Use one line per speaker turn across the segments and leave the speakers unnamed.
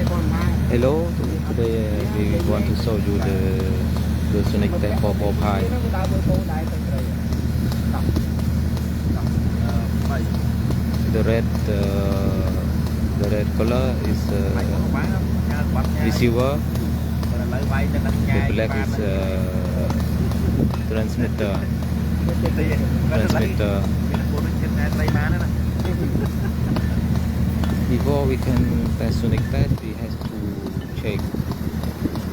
Hello, today we want to show you the Sonic Tech for ball pie. The red color is receiver. The black is transmitter. Before we can test Sonic Tech, we have to check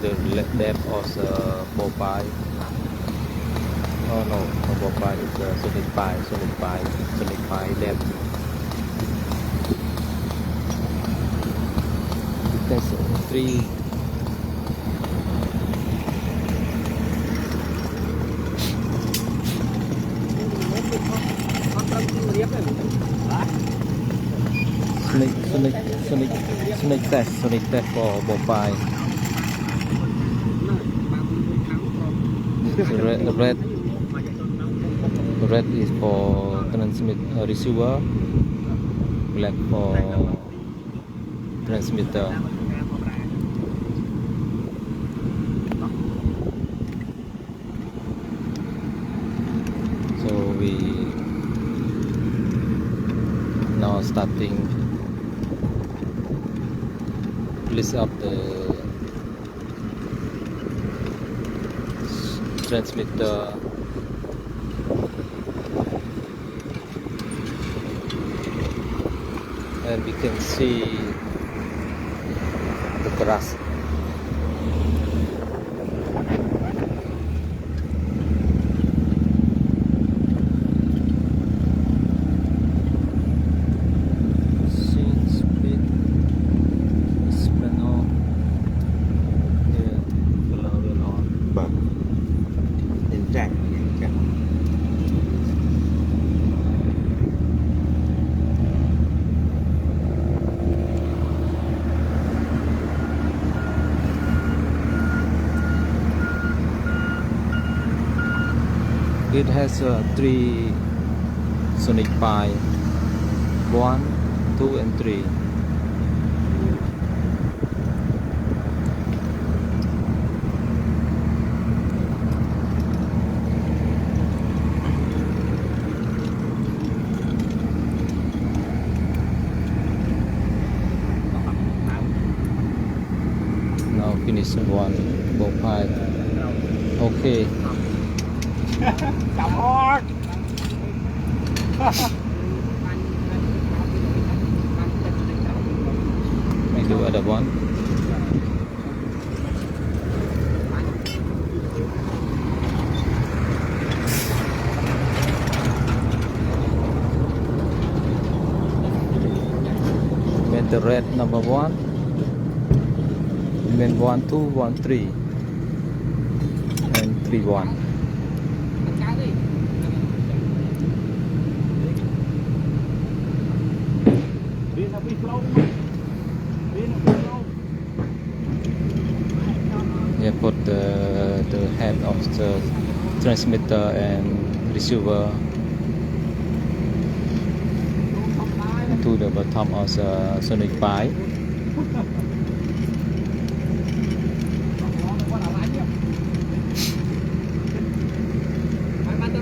the depth of the ball pie. Oh no, not ball pie, it's Sonic pie depth. Test 3. Sonic test for ball pie. The red is for receiver, black for transmitter. So we now starting list up the transmitter and we can see the grass. It has 3 Sonic pie, 1, 2 and 3. Now finish one ball pie. Okay.
Come on.
We do other one. Made the red number 1. Then 1, 2, 1, 3, and 3, 1. Yeah, put the head of the transmitter and receiver to the bottom of the Sonic pie.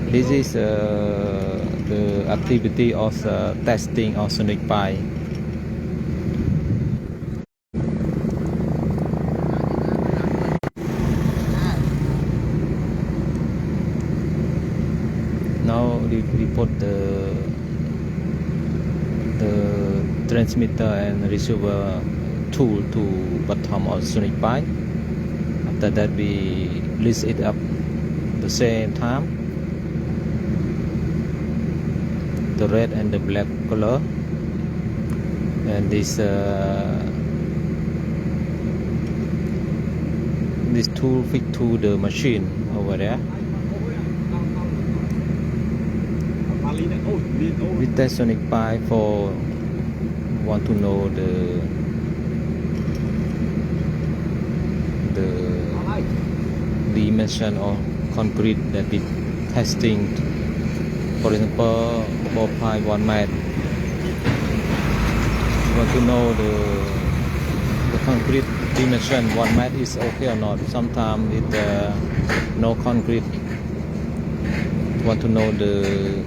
This is the activity of testing of Sonic pie. Now we put the transmitter and receiver tool to bottom of Sonic pie. After that we list it up the same time, the red and the black color, and this tool fit to the machine over there. We test Sonic pie for want to know the dimension of concrete that we testing. For example, ball pie 1 meter. You want to know the concrete dimension, 1 mat is okay or not. Sometimes it no concrete. Want to know the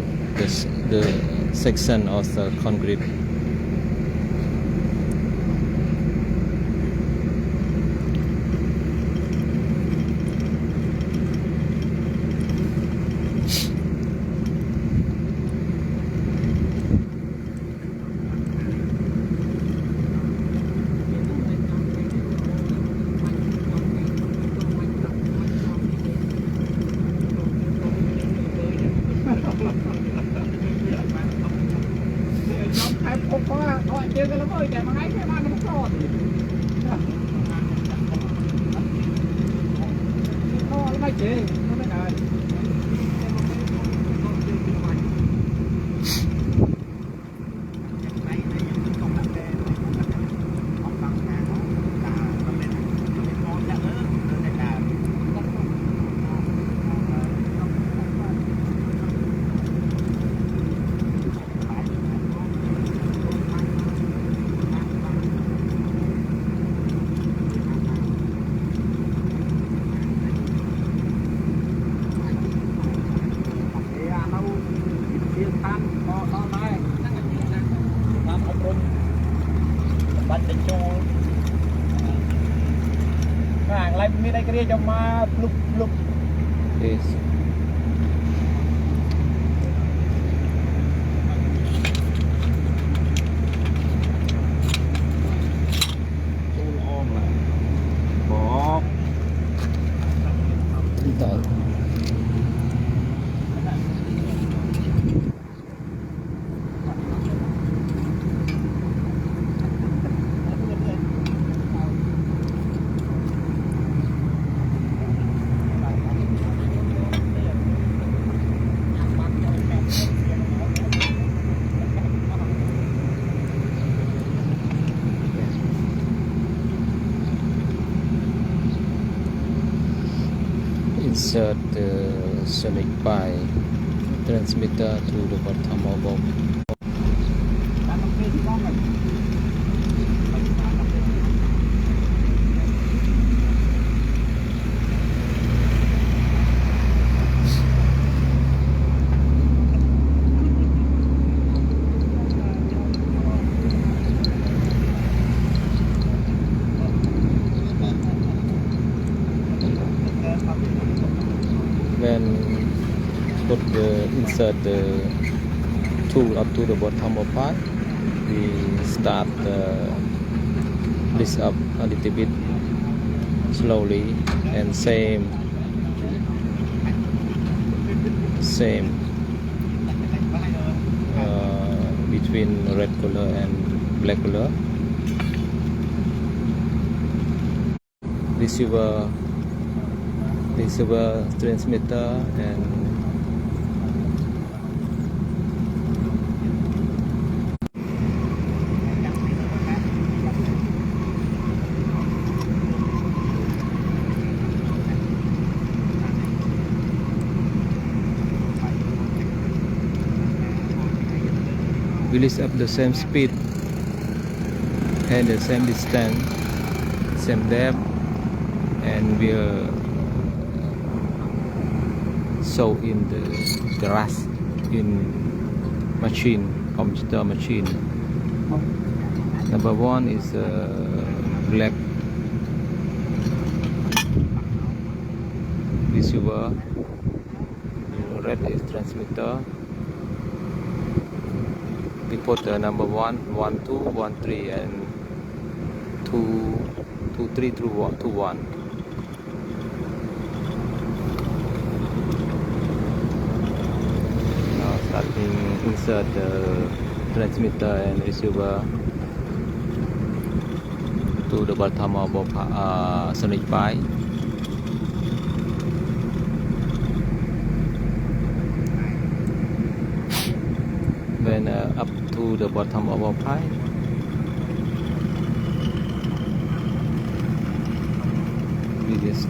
section of the concrete. Yes. Insert the sonic pipe transmitter to the bottom of box. When insert the tool up to the bottom of pipe, we start lift up a little bit slowly, and same between red color and black color. Receiver, transmitter, and we lift up the same speed and the same distance, same depth, and we'll show in the garage in computer machine. Number 1 is black receiver, red is transmitter. We put number 1, 1, 2, 1, 3, and 2, 3 through 1, 2, 1. Now starting insert the transmitter and receiver to the bottom of sonic pipe. When up to the bottom of our pipe, we just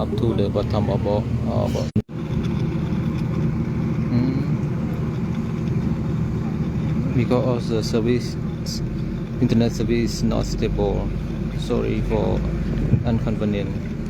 up to the bottom of because of the service internet service not stable. Sorry for inconvenience.